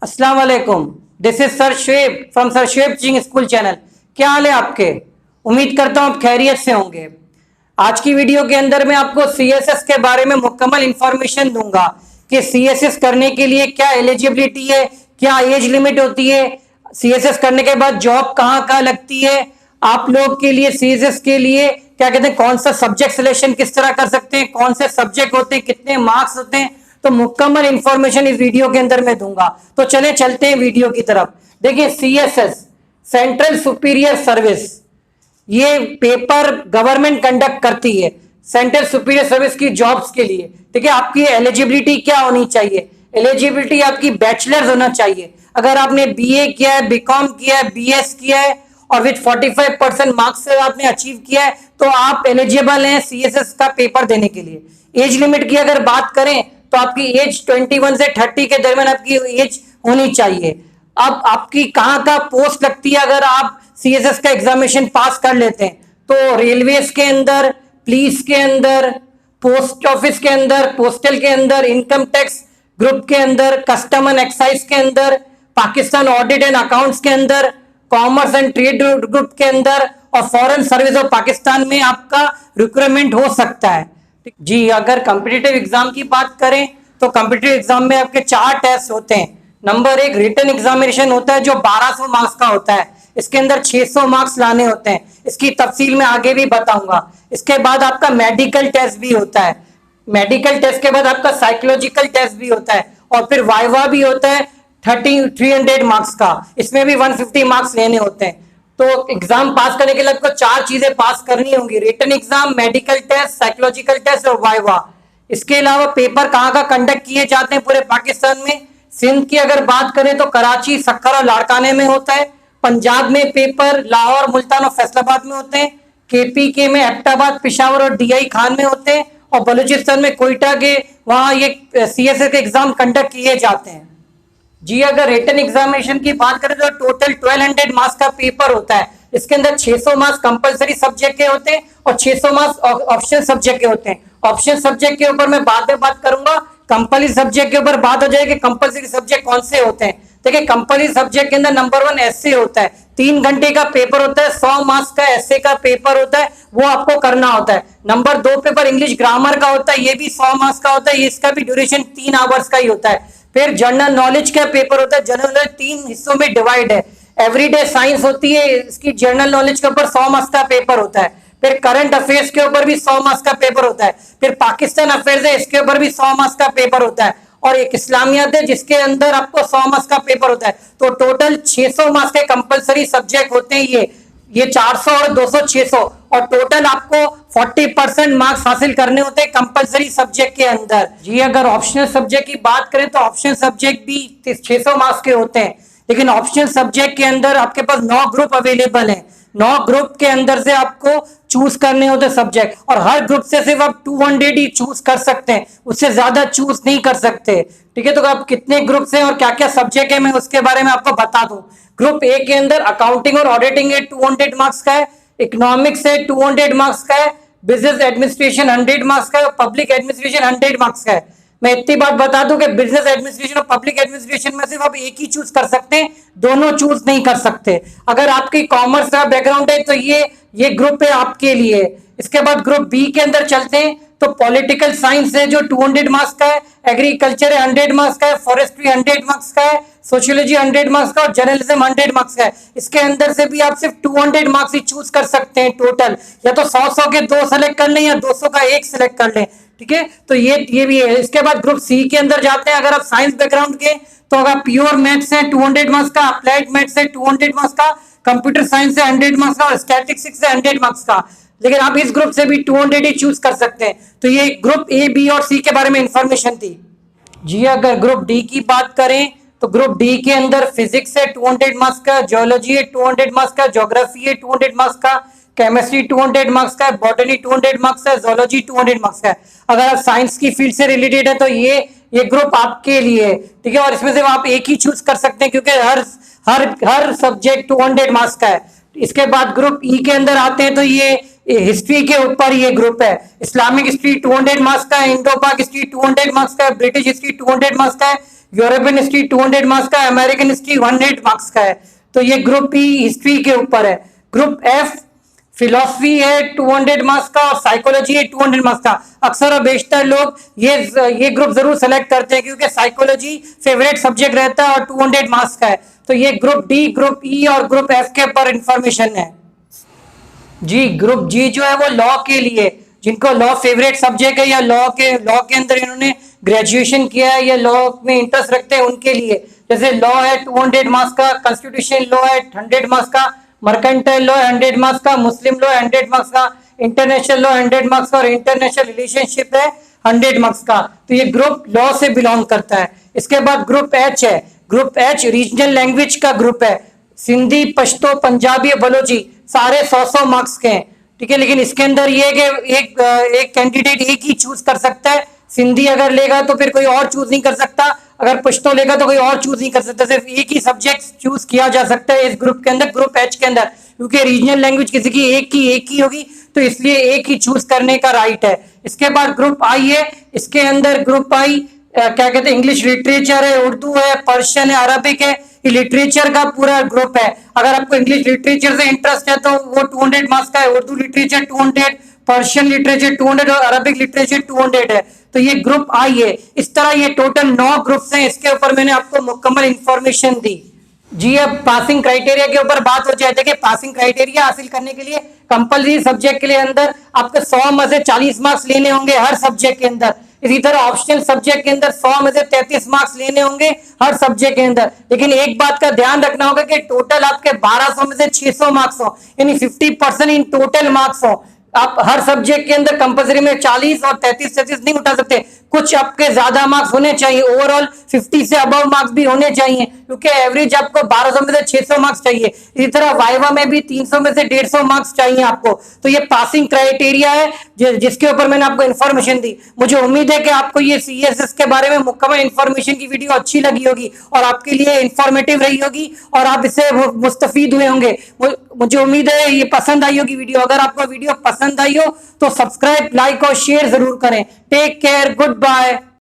अस्सलाम वालेकुम। This is sir Shoaib from sir Shoaib teaching school channel. क्या हाल है आपके? उम्मीद करता हूँ आप खैरियत से होंगे। आज की वीडियो के अंदर मैं आपको सीएसएस के बारे में मुकम्मल इंफॉर्मेशन दूंगा कि सीएसएस करने के लिए क्या एलिजिबिलिटी है, क्या एज लिमिट होती है, सीएसएस करने के बाद जॉब कहाँ कहाँ लगती है, आप लोग के लिए सीएसएस के लिए क्या कहते हैं, कौन सा सब्जेक्ट सिलेक्शन किस तरह कर सकते हैं, कौन से सब्जेक्ट होते हैं, कितने मार्क्स होते हैं, तो मुकम्मल इंफॉर्मेशन इस वीडियो के अंदर मैं दूंगा। तो चले चलते हैं वीडियो की तरफ। देखिए, सीएसएस सेंट्रल सुपीरियर सर्विस, ये पेपर गवर्नमेंट कंडक्ट करती है सेंट्रल सुपीरियर सर्विस की जॉब्स के लिए। ठीक है, आपकी एलिजिबिलिटी क्या होनी चाहिए? एलिजिबिलिटी आपकी बैचलर्स होना चाहिए। अगर आपने बीए किया है, बीकॉम किया है, बीएस किया है और विद 45% मार्क्स से आपने अचीव किया है तो आप एलिजिबल हैं सीएसएस का पेपर देने के लिए। एज लिमिट की अगर बात करें तो आपकी एज 21 से 30 के दरमियान आपकी एज होनी चाहिए। अब आपकी कहाँ का पोस्ट लगती है अगर आप सीएसएस का एग्जामिनेशन पास कर लेते हैं तो रेलवेज के अंदर, पुलिस के अंदर, पोस्ट ऑफिस के अंदर, पोस्टल के अंदर, इनकम टैक्स ग्रुप के अंदर, कस्टम एंड एक्साइज के अंदर, पाकिस्तान ऑडिट एंड अकाउंट्स के अंदर, कॉमर्स एंड ट्रेड ग्रुप के अंदर और फॉरेन सर्विस ऑफ पाकिस्तान में आपका रिक्रूटमेंट हो सकता है। जी, अगर कॉम्पिटिटिव एग्जाम की बात करें तो कॉम्पिटिटिव एग्जाम में आपके 4 टेस्ट होते हैं। नंबर 1 रिटन एग्जामिनेशन होता है जो 1200 मार्क्स का होता है। इसके अंदर 600 मार्क्स लाने होते हैं। इसकी तफसील मैं आगे भी बताऊंगा। इसके बाद आपका मेडिकल टेस्ट भी होता है। मेडिकल टेस्ट के बाद आपका साइकोलॉजिकल टेस्ट भी होता है और फिर वाइवा भी होता है 300 मार्क्स का। इसमें भी 150 मार्क्स लेने होते हैं। तो एग्जाम पास करने के लिए आपको 4 चीजें पास करनी होंगी: written exam, medical test, psychological test और वाइवा। इसके अलावा पेपर कहाँ का कंडक्ट किए जाते हैं पूरे पाकिस्तान में? सिंध की अगर बात करें तो कराची, सक्कर और लाड़काने में होता है। पंजाब में पेपर लाहौर, मुल्तान और फैसलाबाद में होते हैं। केपीके में एबटाबाद, पिशावर और डीआई खान में होते हैं और बलूचिस्तान में कोयटा के वहां ये सीएसए के एग्जाम कंडक्ट किए जाते हैं। जी, अगर रिटन एग्जामिनेशन की बात करें तो टोटल 1200 मार्क्स का पेपर होता है। इसके अंदर 600 मार्क्स कंपलसरी सब्जेक्ट के होते हैं और 600 मार्क्स ऑप्शनल सब्जेक्ट के होते हैं। ऑप्शनल सब्जेक्ट के ऊपर मैं बाद में बात करूंगा। कंपलसरी सब्जेक्ट के ऊपर बात हो जाएगी कंपलसरी सब्जेक्ट कौन से होते हैं। देखिए, कंपलसरी सब्जेक्ट के अंदर नंबर 1 एसए होता है। 3 घंटे का पेपर होता है। 100 मार्क्स का एसए का पेपर होता है, वो आपको करना होता है। नंबर 2 पेपर इंग्लिश ग्रामर का होता है, ये भी 100 मार्क्स का होता है। इसका भी ड्यूरेशन 3 आवर्स का ही होता है। फिर जनरल नॉलेज का पेपर होता है। जनरल नॉलेज 3 हिस्सों में डिवाइड है। एवरीडे साइंस होती है, इसकी जनरल नॉलेज के ऊपर 100 मार्क्स का पेपर होता है। फिर करंट अफेयर्स के ऊपर भी 100 मार्क्स का पेपर होता है। फिर पाकिस्तान अफेयर्स है, इसके ऊपर भी 100 मार्क्स का पेपर होता है। और एक इस्लामियात है जिसके अंदर आपको 100 मार्क्स का पेपर होता है। तो टोटल 600 मार्क्स के कंपलसरी सब्जेक्ट होते हैं ये 400 और 200 600 और टोटल आपको 40% मार्क्स हासिल करने होते हैं कंपलसरी सब्जेक्ट के अंदर। जी, अगर ऑप्शनल सब्जेक्ट की बात करें तो ऑप्शनल सब्जेक्ट भी 600 मार्क्स के होते हैं। लेकिन ऑप्शनल सब्जेक्ट के अंदर आपके पास 9 ग्रुप अवेलेबल है। 9 ग्रुप के अंदर से आपको चूज करने होते सब्जेक्ट और हर ग्रुप से सिर्फ आप 200 ही चूज कर सकते हैं, उससे ज्यादा चूज नहीं कर सकते। ठीक है, तो आप कितने ग्रुप से और क्या क्या सब्जेक्ट है मैं उसके बारे में आपको बता दूं। ग्रुप ए के अंदर अकाउंटिंग और ऑडिटिंग है, 200 मार्क्स का है। इकोनॉमिक्स है, 200 मार्क्स का है। बिजनेस एडमिनिस्ट्रेशन 100 मार्क्स का है। पब्लिक एडमिनिस्ट्रेशन 100 मार्क्स का है। मैं इतनी बात बता दूं कि बिजनेस एडमिनिस्ट्रेशन और पब्लिक एडमिनिस्ट्रेशन में सिर्फ आप एक ही चूज कर सकते हैं, दोनों चूज नहीं कर सकते। अगर आपकी कॉमर्स का बैकग्राउंड है तो ये ग्रुप है आपके लिए। इसके बाद ग्रुप बी के अंदर चलते हैं तो पॉलिटिकल साइंस है जो 200 मार्क्स का है। एग्रीकल्चर है 100 मार्क्स का है। फॉरेस्ट्री 100 मार्क्स का है। सोशियोलॉजी 100 मार्क्स का और जर्नलिज्म 100 मार्क्स का है। इसके अंदर से भी आप सिर्फ 200 मार्क्स ही चूज कर सकते हैं टोटल, या तो 100 के 2 सेलेक्ट कर लें या 200 का 1 सेलेक्ट कर लें। ठीक है, तो ये भी है। इसके बाद ग्रुप सी के अंदर जाते हैं। अगर आप साइंस बैकग्राउंड के तो अगर प्योर मैथ्स है 200 मार्क्स का, अप्लाइड मैथ्स है 200 मार्क्स का, कंप्यूटर साइंस है 100 मार्क्स का और स्टैटिस्टिक्स है 100 मार्क्स का। लेकिन आप इस ग्रुप से भी 200 ही चूज कर सकते हैं। तो ये ग्रुप ए, बी और सी के बारे में इंफॉर्मेशन थी। जी, अगर ग्रुप डी की बात करें तो ग्रुप डी के अंदर फिजिक्स है 200 मार्क्स का, जियोलॉजी है 200 मार्क्स का, ज्योग्राफी है 200 मार्क्स का, केमिस्ट्री 200 मार्क्स का है, बॉटनी 200 मार्क्स का है, जोलॉजी 200 मार्क्स का है। अगर आप साइंस की फील्ड से रिलेटेड है तो ये ग्रुप आपके लिए। ठीक है, और इसमें से आप एक ही चूज कर सकते हैं क्योंकि हर सब्जेक्ट 200 मार्क्स का है। इसके बाद ग्रुप ई के अंदर आते हैं तो ये हिस्ट्री के ऊपर ये ग्रुप है। इस्लामिक हिस्ट्री 200 मार्क्स का है, इंडो पाक हिस्ट्री 200 मार्क्स का है, ब्रिटिश हिस्ट्री 200 मार्क्स का है, यूरोपियन हिस्ट्री 200 मार्क्स का, अमेरिकन हिस्ट्री 100 मार्क्स का है। तो ये ग्रुप ई हिस्ट्री के ऊपर है। ग्रुप एफ फिलोसफी है 200 मार्क्स का और साइकोलॉजी है 200 मार्क्स का। अक्सर और बेशतर लोग ये ग्रुप जरूर सेलेक्ट करते हैं क्योंकि साइकोलॉजी फेवरेट सब्जेक्ट रहता है और 200 मार्क्स का है। तो ये ग्रुप डी, ग्रुप ई और ग्रुप एफ के ऊपर इंफॉर्मेशन है जी। ग्रुप जी जो है वो लॉ के लिए, जिनको लॉ फेवरेट सब्जेक्ट है या लॉ के अंदर इन्होंने ग्रेजुएशन किया है या लॉ में इंटरेस्ट रखते हैं उनके लिए। जैसे लॉ है 200 मार्क्स का, कॉन्स्टिट्यूशन लॉ है 100 मार्क्स का, मर्केंटाइल लॉ 100 मार्क्स का, मुस्लिम लॉ 100 मार्क्स का, इंटरनेशनल लॉ 100 मार्क्स का और इंटरनेशनल रिलेशनशिप है 100 मार्क्स का। तो ये ग्रुप लॉ से बिलोंग करता है। इसके बाद ग्रुप एच है। ग्रुप एच रीजनल लैंग्वेज का ग्रुप है। सिंधी, पश्तो, पंजाबी, बलोची सारे 100 मार्क्स के हैं, ठीक है। लेकिन इसके अंदर ये कि एक कैंडिडेट एक ही चूज कर सकता है। सिंधी अगर लेगा तो फिर कोई और चूज नहीं कर सकता, अगर पश्तो लेगा तो कोई और चूज नहीं कर सकता। सिर्फ एक ही सब्जेक्ट चूज किया जा सकता है इस ग्रुप के अंदर, ग्रुप एच के अंदर, क्योंकि रीजनल लैंग्वेज किसी की एक ही होगी तो इसलिए एक ही चूज करने का राइट है। इसके बाद ग्रुप आई है। इसके अंदर ग्रुप आई क्या कहते हैं, इंग्लिश लिटरेचर है, उर्दू है, पर्शियन है, अरबिक है। ये लिटरेचर का पूरा ग्रुप है। अगर आपको इंग्लिश लिटरेचर से इंटरेस्ट है तो वो 200 मार्क्स का है। उर्दू लिटरेचर 200, पर्शियन लिटरेचर 200 और अरबिक लिटरेचर 200 है। तो ये ग्रुप आई है। इस तरह ये टोटल 9 ग्रुप्स हैं। इसके ऊपर मैंने आपको मुकम्मल इंफॉर्मेशन दी जी। अब पासिंग क्राइटेरिया के ऊपर बात हो जाए। देखिए, पासिंग क्राइटेरिया हासिल करने के लिए कंपलसरी सब्जेक्ट के लिए अंदर आपको 100 में से 40 मार्क्स लेने होंगे हर सब्जेक्ट के अंदर। इसी तरह ऑप्शनल सब्जेक्ट के अंदर 100 में से 33 मार्क्स लेने होंगे हर सब्जेक्ट के अंदर। लेकिन एक बात का ध्यान रखना होगा कि टोटल आपके 1200 में से 600 मार्क्स हो, यानी 50% इन टोटल मार्क्स हो। आप हर सब्जेक्ट के अंदर कंपलसरी में 40 और 33 नहीं उठा सकते। कुछ आपके ज्यादा मार्क्स होने चाहिए, ओवरऑल 50 से अबव मार्क्स भी होने चाहिए, क्योंकि एवरेज आपको 1200 में से 600 मार्क्स चाहिए। इसी तरह वाइवा में भी 300 में से 150 मार्क्स चाहिए आपको। तो ये पासिंग क्राइटेरिया है जिसके ऊपर मैंने आपको इन्फॉर्मेशन दी। मुझे उम्मीद है कि आपको ये सीएसएस के बारे में मुकम्मल इन्फॉर्मेशन की वीडियो अच्छी लगी होगी और आपके लिए इंफॉर्मेटिव रही होगी और आप इससे मुस्तफीद हुए होंगे। मुझे उम्मीद है ये पसंद आई होगी वीडियो। अगर आपको वीडियो पसंद आई हो तो सब्सक्राइब, लाइक और शेयर जरूर करें। Take care, good bye.